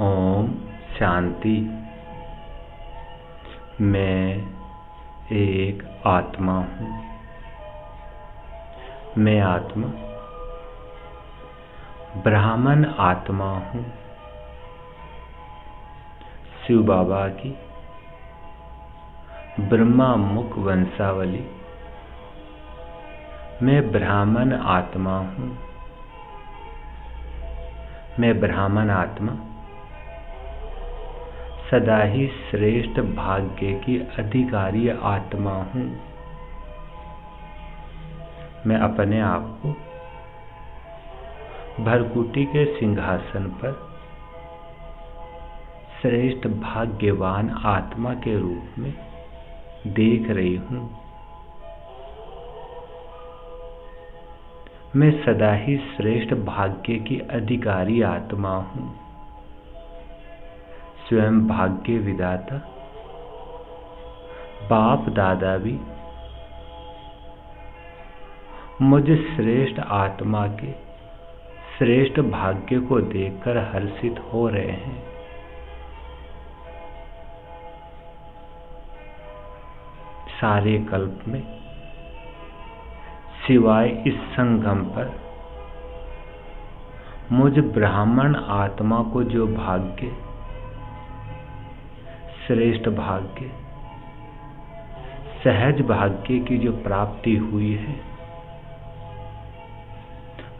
ओम शांति। मैं एक आत्मा हूँ। मैं आत्मा ब्राह्मण आत्मा हूँ। शिव बाबा की ब्रह्मा मुख वंशावली। मैं ब्राह्मण आत्मा हूँ। मैं ब्राह्मण आत्मा सदा ही श्रेष्ठ भाग्य की अधिकारी आत्मा हूँ। मैं अपने आप को भरकुटी के सिंहासन पर श्रेष्ठ भाग्यवान आत्मा के रूप में देख रही हूँ। मैं सदा ही श्रेष्ठ भाग्य की अधिकारी आत्मा हूँ। स्वयं भाग्य विधाता बाप दादा भी मुझ श्रेष्ठ आत्मा के श्रेष्ठ भाग्य को देखकर हर्षित हो रहे हैं। सारे कल्प में सिवाय इस संगम पर मुझ ब्राह्मण आत्मा को जो भाग्य श्रेष्ठ भाग्य सहज भाग्य की जो प्राप्ति हुई है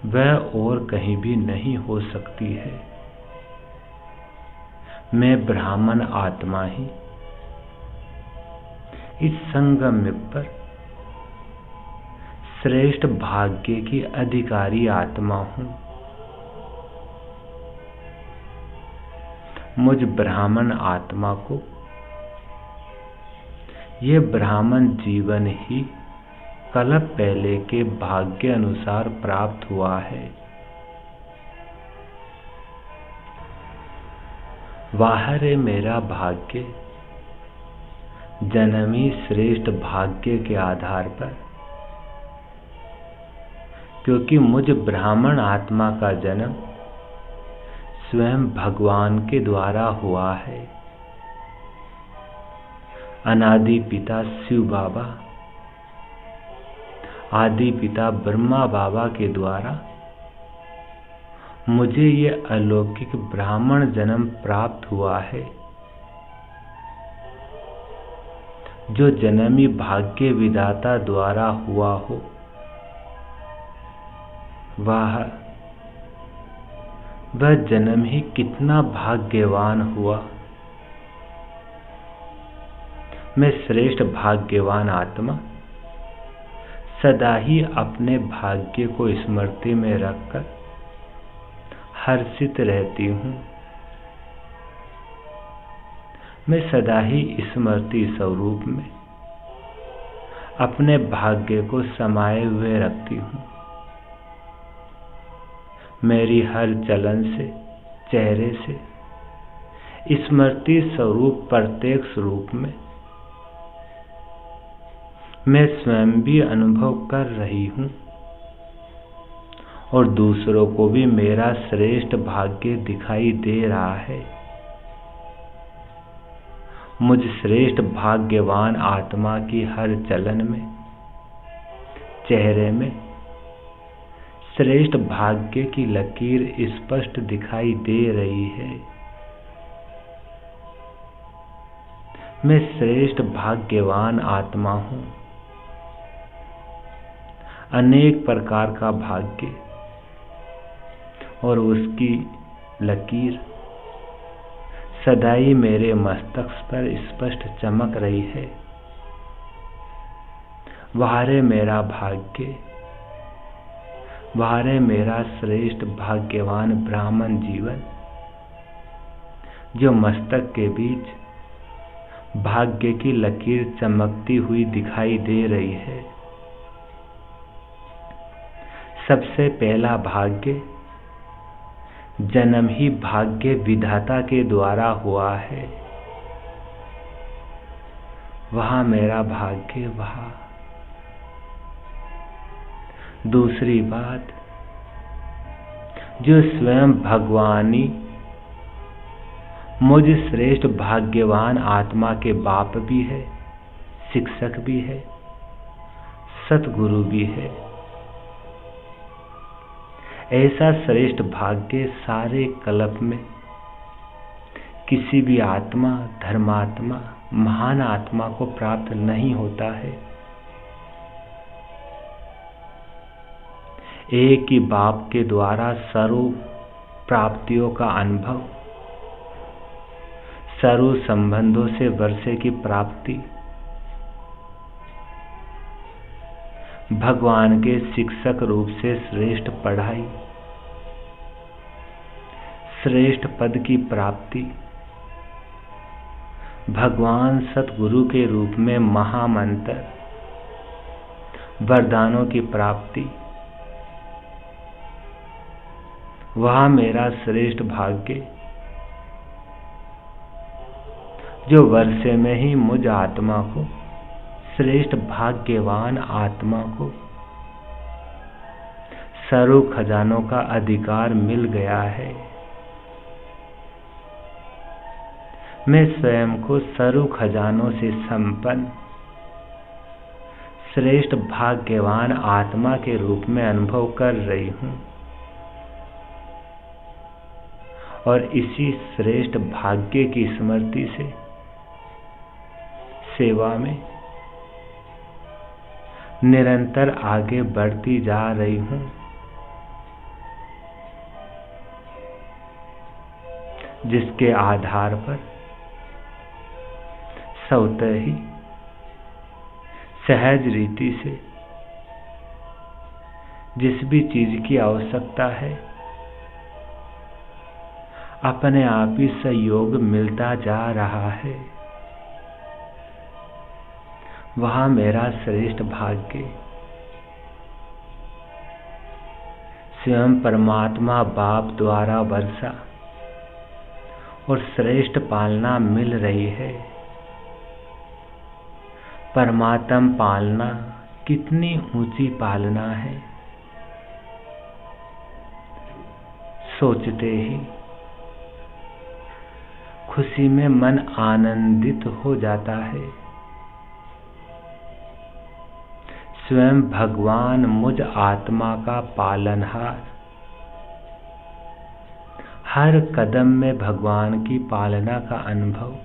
वह और कहीं भी नहीं हो सकती है। मैं ब्राह्मण आत्मा ही इस संगम पर श्रेष्ठ भाग्य की अधिकारी आत्मा हूँ। मुझ ब्राह्मण आत्मा को यह ब्राह्मण जीवन ही कल्प पहले के भाग्य अनुसार प्राप्त हुआ है। बाहर है मेरा भाग्य जन्मी श्रेष्ठ भाग्य के आधार पर, क्योंकि मुझ ब्राह्मण आत्मा का जन्म स्वयं भगवान के द्वारा हुआ है। अनादि पिता शिव बाबा, आदि पिता ब्रह्मा बाबा के द्वारा मुझे ये अलौकिक ब्राह्मण जन्म प्राप्त हुआ है। जो जन्मी भाग्य विधाता द्वारा हुआ हो वह जन्म ही कितना भाग्यवान हुआ। मैं श्रेष्ठ भाग्यवान आत्मा सदा ही अपने भाग्य को स्मृति में रखकर हर्षित रहती हूँ। मैं सदा ही स्मृति स्वरूप में अपने भाग्य को समाये हुए रखती हूँ। मेरी हर चलन से, चेहरे से स्मृति स्वरूप प्रत्यक्ष रूप में मैं स्वयं भी अनुभव कर रही हूँ और दूसरों को भी मेरा श्रेष्ठ भाग्य दिखाई दे रहा है। मुझ श्रेष्ठ भाग्यवान आत्मा की हर चलन में, चेहरे में श्रेष्ठ भाग्य की लकीर स्पष्ट दिखाई दे रही है। मैं श्रेष्ठ भाग्यवान आत्मा हूँ। अनेक प्रकार का भाग्य और उसकी लकीर सदा ही मेरे मस्तक पर स्पष्ट चमक रही है। वहारे मेरा भाग्य, वहारे मेरा श्रेष्ठ भाग्यवान ब्राह्मण जीवन, जो मस्तक के बीच भाग्य की लकीर चमकती हुई दिखाई दे रही है। सबसे पहला भाग्य जन्म ही भाग्य विधाता के द्वारा हुआ है। वहाँ मेरा भाग्य, वहाँ। दूसरी बात, जो स्वयं भगवानी मुझ श्रेष्ठ भाग्यवान आत्मा के बाप भी है, शिक्षक भी है, सतगुरु भी है। ऐसा श्रेष्ठ भाग्य सारे कल्प में किसी भी आत्मा, धर्मात्मा, महान आत्मा को प्राप्त नहीं होता है। एक ही बाप के द्वारा सर्व प्राप्तियों का अनुभव, सर्व संबंधों से वर्षे की प्राप्ति, भगवान के शिक्षक रूप से श्रेष्ठ पढ़ाई, श्रेष्ठ पद की प्राप्ति, भगवान सतगुरु के रूप में महामंत्र, वरदानों की प्राप्ति, वह मेरा श्रेष्ठ भाग्य जो वर्षे में ही मुझ आत्मा को, श्रेष्ठ भाग्यवान आत्मा को सर्व खजानों का अधिकार मिल गया है। मैं स्वयं को सर्व खजानों से संपन्न श्रेष्ठ भाग्यवान आत्मा के रूप में अनुभव कर रही हूँ और इसी श्रेष्ठ भाग्य की स्मृति से सेवा में निरंतर आगे बढ़ती जा रही हूँ। जिसके आधार पर स्वतः ही सहज रीति से जिस भी चीज की आवश्यकता है अपने आप ही सहयोग मिलता जा रहा है। वह मेरा श्रेष्ठ भाग्य स्वयं परमात्मा बाप द्वारा वर्षा और श्रेष्ठ पालना मिल रही है। परमात्म पालना कितनी ऊंची पालना है, सोचते ही खुशी में मन आनंदित हो जाता है। स्वयं भगवान मुझ आत्मा का पालनहार, हर कदम में भगवान की पालना का अनुभव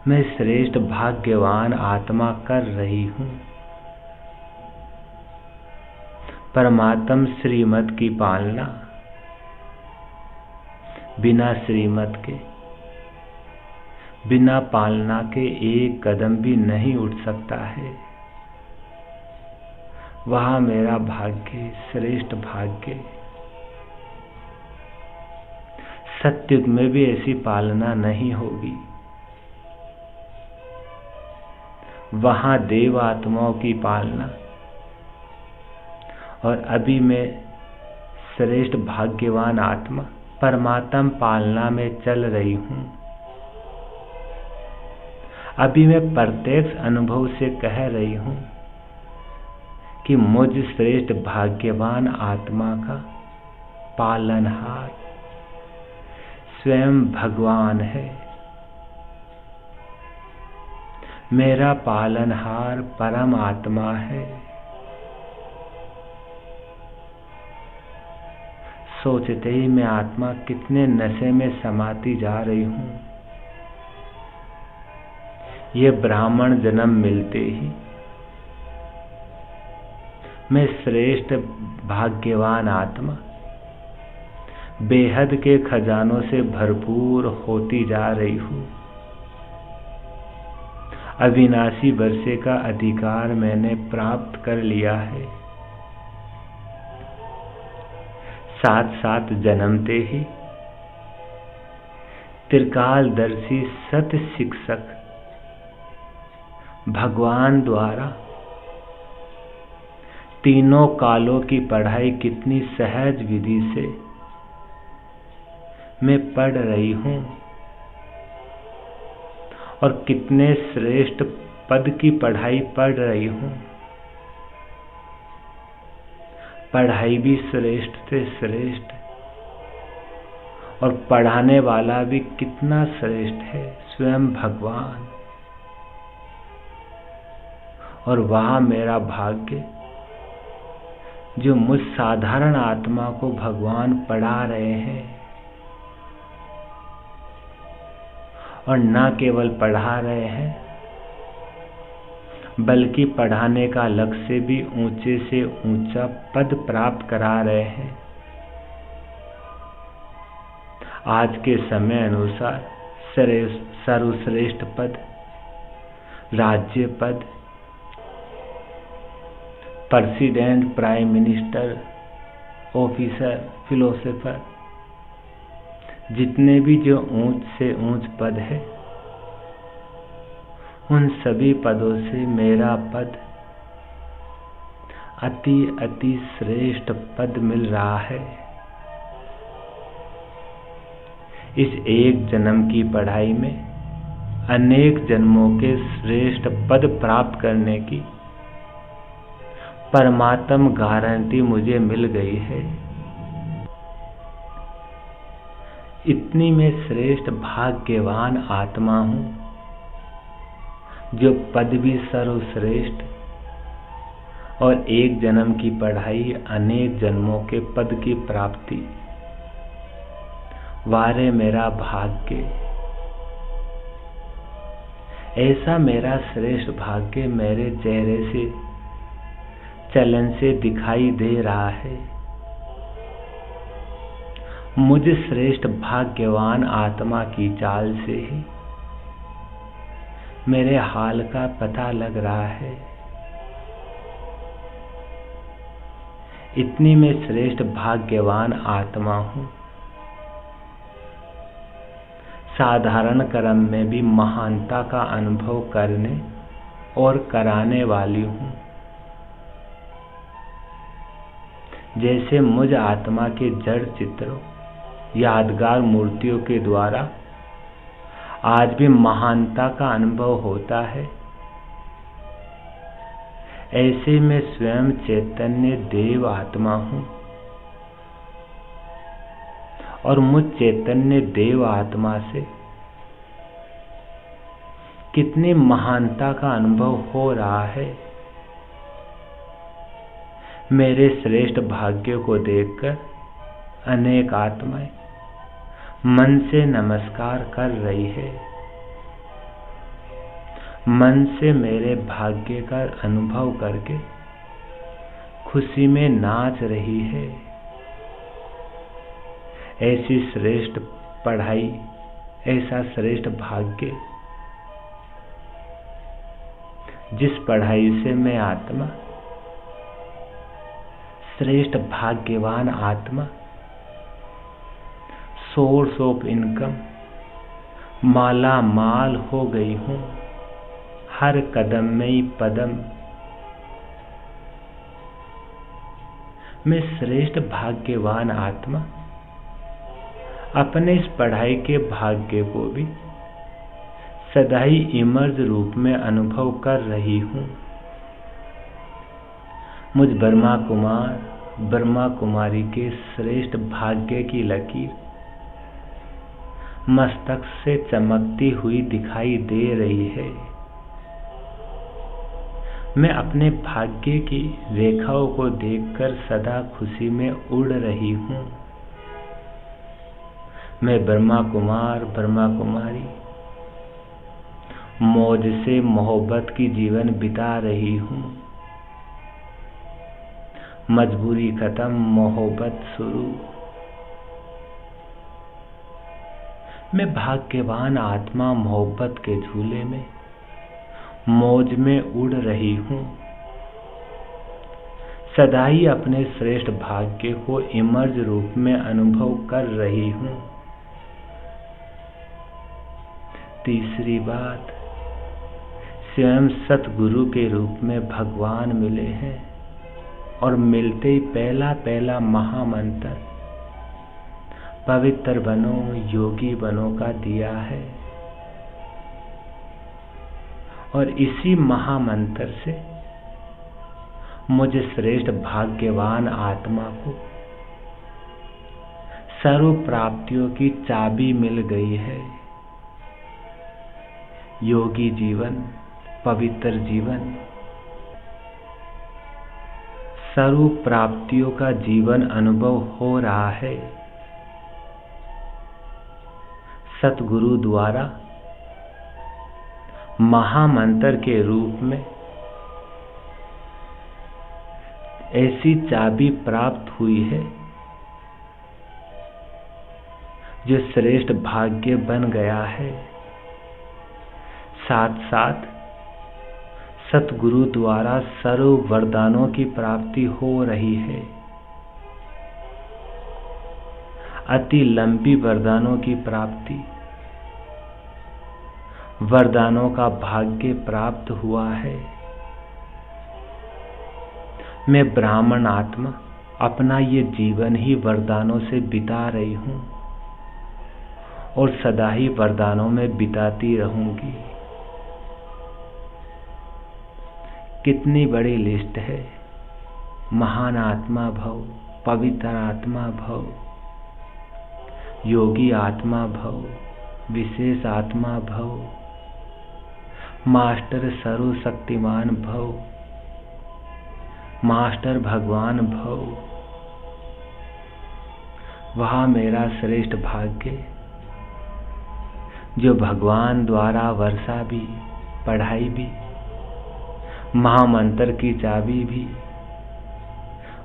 मैं श्रेष्ठ भाग्यवान आत्मा कर रही हूँ। परमात्म श्रीमत की पालना बिना श्रीमत के, बिना पालना के एक कदम भी नहीं उठ सकता है। वह मेरा भाग्य, श्रेष्ठ भाग्य। सत्युग में भी ऐसी पालना नहीं होगी। वहां देव आत्माओं की पालना और अभी मैं श्रेष्ठ भाग्यवान आत्मा परमात्म पालना में चल रही हूं। अभी मैं प्रत्यक्ष अनुभव से कह रही हूं कि मुझ श्रेष्ठ भाग्यवान आत्मा का पालनहार स्वयं भगवान है। मेरा पालनहार परम आत्मा है। सोचते ही मैं आत्मा कितने नशे में समाती जा रही हूं। ये ब्राह्मण जन्म मिलते ही मैं श्रेष्ठ भाग्यवान आत्मा बेहद के खजानों से भरपूर होती जा रही हूं। अविनाशी वर्षे का अधिकार मैंने प्राप्त कर लिया है। साथ साथ जन्मते ही त्रिकालदर्शी सत्य शिक्षक भगवान द्वारा तीनों कालों की पढ़ाई कितनी सहज विधि से मैं पढ़ रही हूं और कितने श्रेष्ठ पद की पढ़ाई पढ़ रही हूं। पढ़ाई भी श्रेष्ठ से श्रेष्ठ और पढ़ाने वाला भी कितना श्रेष्ठ है, स्वयं भगवान। और वह मेरा भाग्य जो मुझ साधारण आत्मा को भगवान पढ़ा रहे हैं, और न केवल पढ़ा रहे हैं बल्कि पढ़ाने का लक्ष्य भी ऊंचे से ऊंचा पद प्राप्त करा रहे हैं। आज के समय अनुसार सर्वश्रेष्ठ पद, राज्य पद, president, prime minister, officer, philosopher, जितने भी जो ऊंच से ऊंच पद है, उन सभी पदों से मेरा पद अति अति श्रेष्ठ पद मिल रहा है। इस एक जन्म की पढ़ाई में अनेक जन्मों के श्रेष्ठ पद प्राप्त करने की परमात्म गारंटी मुझे मिल गई है। इतनी मैं श्रेष्ठ भाग्यवान आत्मा हूं जो पद भी सर्वश्रेष्ठ और एक जन्म की पढ़ाई अनेक जन्मों के पद की प्राप्ति। वारे मेरा भाग्य, ऐसा मेरा श्रेष्ठ भाग्य मेरे चेहरे से, चलन से दिखाई दे रहा है। मुझ श्रेष्ठ भाग्यवान आत्मा की चाल से ही मेरे हाल का पता लग रहा है। इतनी मैं श्रेष्ठ भाग्यवान आत्मा हूं, साधारण कर्म में भी महानता का अनुभव करने और कराने वाली हूं। जैसे मुझ आत्मा के जड़ चित्रों, यादगार मूर्तियों के द्वारा आज भी महानता का अनुभव होता है, ऐसे में स्वयं चैतन्य देव आत्मा हूं और मुझ चैतन्य देव आत्मा से कितनी महानता का अनुभव हो रहा है। मेरे श्रेष्ठ भाग्य को देखकर अनेक आत्माएं मन से नमस्कार कर रही है, मन से मेरे भाग्य का अनुभव करके खुशी में नाच रही है। ऐसी श्रेष्ठ पढ़ाई, ऐसा श्रेष्ठ भाग्य, जिस पढ़ाई से मैं आत्मा, श्रेष्ठ भाग्यवान आत्मा, सोर्स ऑफ इनकम, माला माल हो गई हूं, हर कदम में ही पदम। मैं श्रेष्ठ भाग्यवान आत्मा अपने इस पढ़ाई के भाग्य को भी सदा ही इमर्ज रूप में अनुभव कर रही हूं। मुझ ब्रह्मा कुमार, ब्रह्मा कुमारी के श्रेष्ठ भाग्य की लकीर मस्तक से चमकती हुई दिखाई दे रही है। मैं अपने भाग्य की रेखाओं को देखकर सदा खुशी में उड़ रही हूं। मैं ब्रह्मा कुमार, ब्रह्मा कुमारी मौज से मोहब्बत की जीवन बिता रही हूं। मजबूरी खत्म, मोहब्बत शुरू। मैं भाग्यवान आत्मा मोहब्बत के झूले में मौज में उड़ रही हूं। सदा ही अपने श्रेष्ठ भाग्य को इमर्ज रूप में अनुभव कर रही हूं। तीसरी बात, स्वयं सतगुरु के रूप में भगवान मिले हैं और मिलते ही पहला पहला महामंत्र पवित्र बनो, योगी बनो का दिया है। और इसी महामंत्र से मुझे श्रेष्ठ भाग्यवान आत्मा को सर्व प्राप्तियों की चाबी मिल गई है। योगी जीवन, पवित्र जीवन, सर्व प्राप्तियों का जीवन अनुभव हो रहा है। सतगुरु द्वारा महामंत्र के रूप में ऐसी चाबी प्राप्त हुई है जो श्रेष्ठ भाग्य बन गया है। साथ साथ सतगुरु द्वारा सर्व वरदानों की प्राप्ति हो रही है। अति लंबी वरदानों की प्राप्ति, वरदानों का भाग्य प्राप्त हुआ है। मैं ब्राह्मण आत्मा अपना ये जीवन ही वरदानों से बिता रही हूँ और सदा ही वरदानों में बिताती रहूंगी। कितनी बड़ी लिस्ट है। महान आत्मा भव, पवित्र आत्मा भव, योगी आत्मा भव, विशेष आत्मा भव, मास्टर सर्वशक्तिमान भव, मास्टर भगवान भव। वह मेरा श्रेष्ठ भाग्य जो भगवान द्वारा वर्षा भी, पढ़ाई भी, महामंत्र की चाबी भी,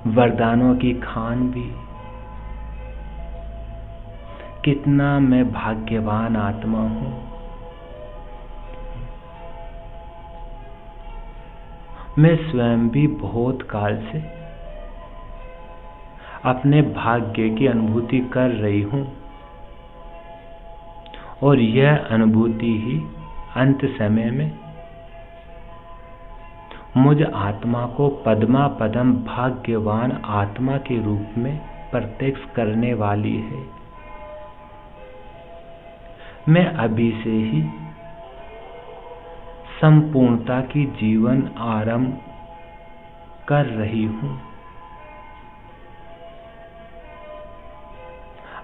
वरदानों की खान भी। कितना मैं भाग्यवान आत्मा हूँ। मैं स्वयं भी बहुत काल से अपने भाग्य की अनुभूति कर रही हूँ और यह अनुभूति ही अंत समय में मुझ आत्मा को पद्मा पदम भाग्यवान आत्मा के रूप में प्रत्यक्ष करने वाली है। मैं अभी से ही संपूर्णता की जीवन आरंभ कर रही हूँ।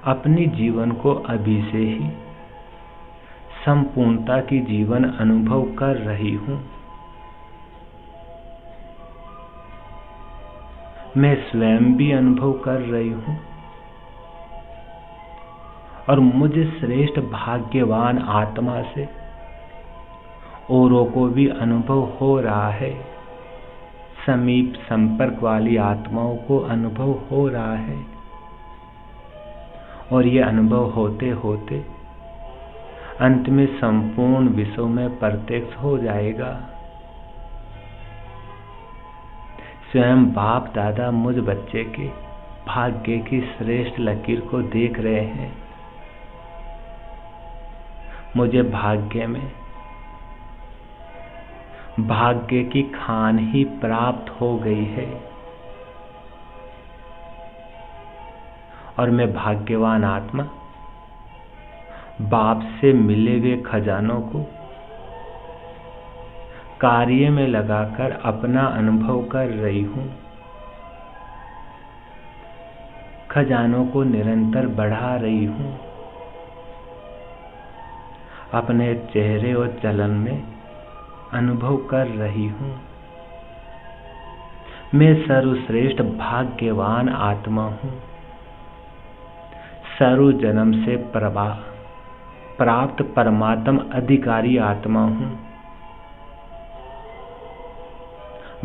अपने जीवन को अभी से ही संपूर्णता की जीवन अनुभव कर रही हूँ। मैं स्वयं भी अनुभव कर रही हूँ और मुझे श्रेष्ठ भाग्यवान आत्मा से औरों को भी अनुभव हो रहा है। समीप संपर्क वाली आत्माओं को अनुभव हो रहा है और ये अनुभव होते होते अंत में संपूर्ण विश्व में प्रत्यक्ष हो जाएगा। स्वयं बाप दादा मुझ बच्चे के भाग्य की श्रेष्ठ लकीर को देख रहे हैं। मुझे भाग्य में भाग्य की खान ही प्राप्त हो गई है और मैं भाग्यवान आत्मा बाप से मिले हुए खजानों को कार्य में लगाकर अपना अनुभव कर रही हूँ। खजानों को निरंतर बढ़ा रही हूँ। अपने चेहरे और चलन में अनुभव कर रही हूँ। मैं सर्वश्रेष्ठ भाग्यवान आत्मा हूँ। सर्व जन्म से प्राप्त परमात्म अधिकारी आत्मा हूँ।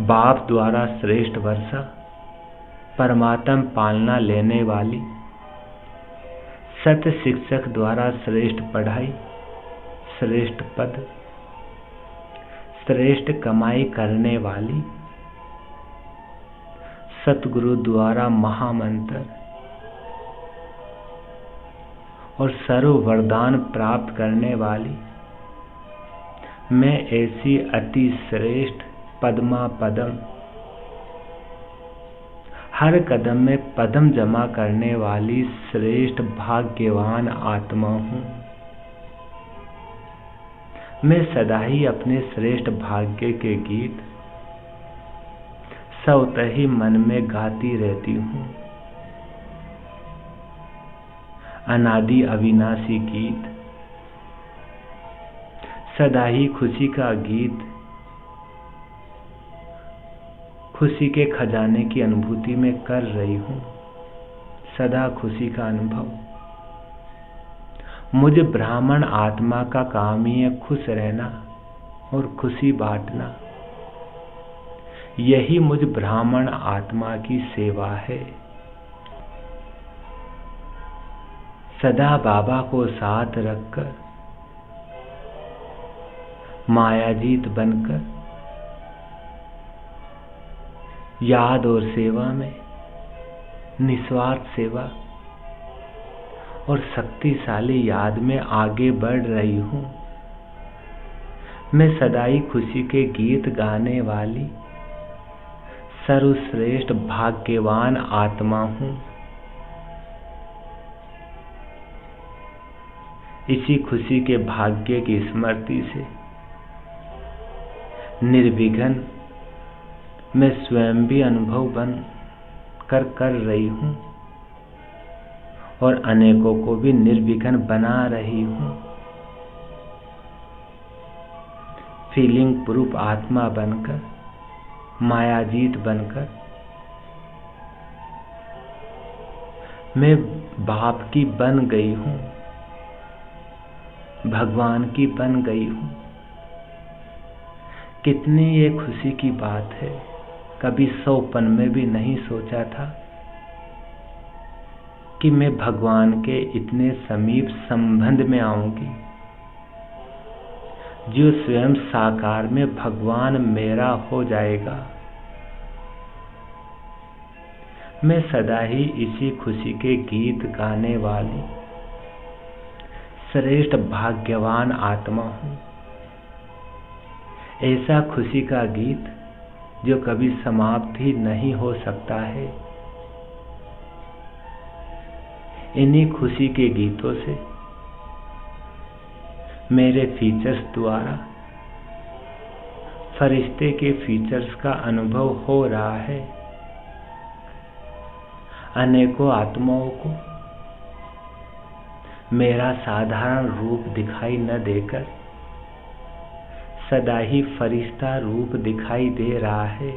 बाप द्वारा श्रेष्ठ वर्षा, परमात्म पालना लेने वाली, सत्य शिक्षक द्वारा श्रेष्ठ पढ़ाई, श्रेष्ठ पद, श्रेष्ठ कमाई करने वाली, सतगुरु द्वारा महामंत्र और सर्व वरदान प्राप्त करने वाली, मैं ऐसी अति श्रेष्ठ पद्मा पदम, हर कदम में पदम जमा करने वाली श्रेष्ठ भाग्यवान आत्मा हूँ। मैं सदा ही अपने श्रेष्ठ भाग्य के गीत स्वतः ही मन में गाती रहती हूँ। अनादि अविनाशी गीत, सदा ही खुशी का गीत, खुशी के खजाने की अनुभूति में कर रही हूँ, सदा खुशी का अनुभव। मुझ ब्राह्मण आत्मा का काम ही है खुश रहना और खुशी बांटना। यही मुझ ब्राह्मण आत्मा की सेवा है। सदा बाबा को साथ रखकर, मायाजीत बनकर, याद और सेवा में, निस्वार्थ सेवा और शक्तिशाली याद में आगे बढ़ रही हूँ। मैं सदा ही खुशी के गीत गाने वाली सर्वश्रेष्ठ भाग्यवान आत्मा हूँ। इसी खुशी के भाग्य की स्मृति से निर्विघ्न मैं स्वयं भी अनुभव बन कर रही हूँ और अनेकों को भी निर्विघ्न बना रही हूँ। फीलिंग प्रूफ आत्मा बनकर, मायाजीत बनकर मैं बाप की बन गई हूँ, भगवान की बन गई हूँ। कितनी ये खुशी की बात है। कभी सौपन में भी नहीं सोचा था कि मैं भगवान के इतने समीप संबंध में आऊंगी, जो स्वयं साकार में भगवान मेरा हो जाएगा। मैं सदा ही इसी खुशी के गीत गाने वाली श्रेष्ठ भाग्यवान आत्मा हूँ। ऐसा खुशी का गीत जो कभी समाप्त ही नहीं हो सकता है। इन्हीं खुशी के गीतों से मेरे फीचर्स द्वारा फरिश्ते के फीचर्स का अनुभव हो रहा है। अनेकों आत्माओं को मेरा साधारण रूप दिखाई न देकर सदा ही फरिश्ता रूप दिखाई दे रहा है।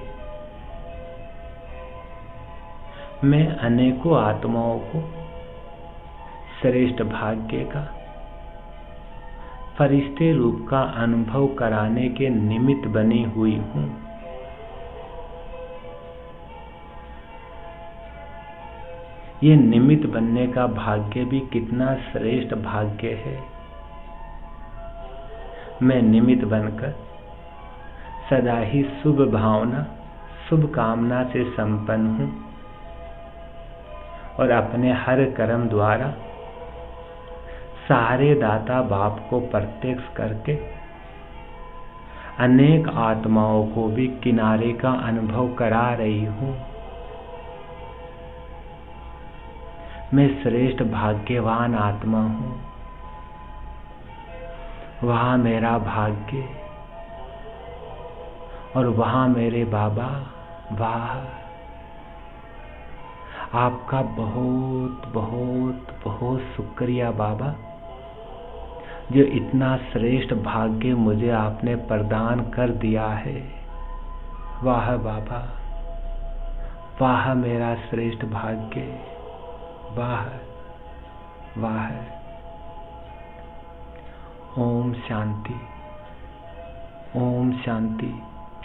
मैं अनेकों आत्माओं को श्रेष्ठ भाग्य का फरिश्ते रूप का अनुभव कराने के निमित्त बनी हुई हूँ। ये निमित्त बनने का भाग्य भी कितना श्रेष्ठ भाग्य है। मैं निमित्त बनकर सदा ही शुभ भावना, शुभ कामना से संपन्न हूँ और अपने हर कर्म द्वारा सारे दाता बाप को प्रत्यक्ष करके अनेक आत्माओं को भी किनारे का अनुभव करा रही हूँ। मैं श्रेष्ठ भाग्यवान आत्मा हूँ। वहाँ मेरा भाग्य और वहाँ मेरे बाबा। वाह, आपका बहुत बहुत बहुत शुक्रिया बाबा, जो इतना श्रेष्ठ भाग्य मुझे आपने प्रदान कर दिया है। वाह बाबा, वाह मेरा श्रेष्ठ भाग्य, वाह वाह। ओम शांति, ओम शांति।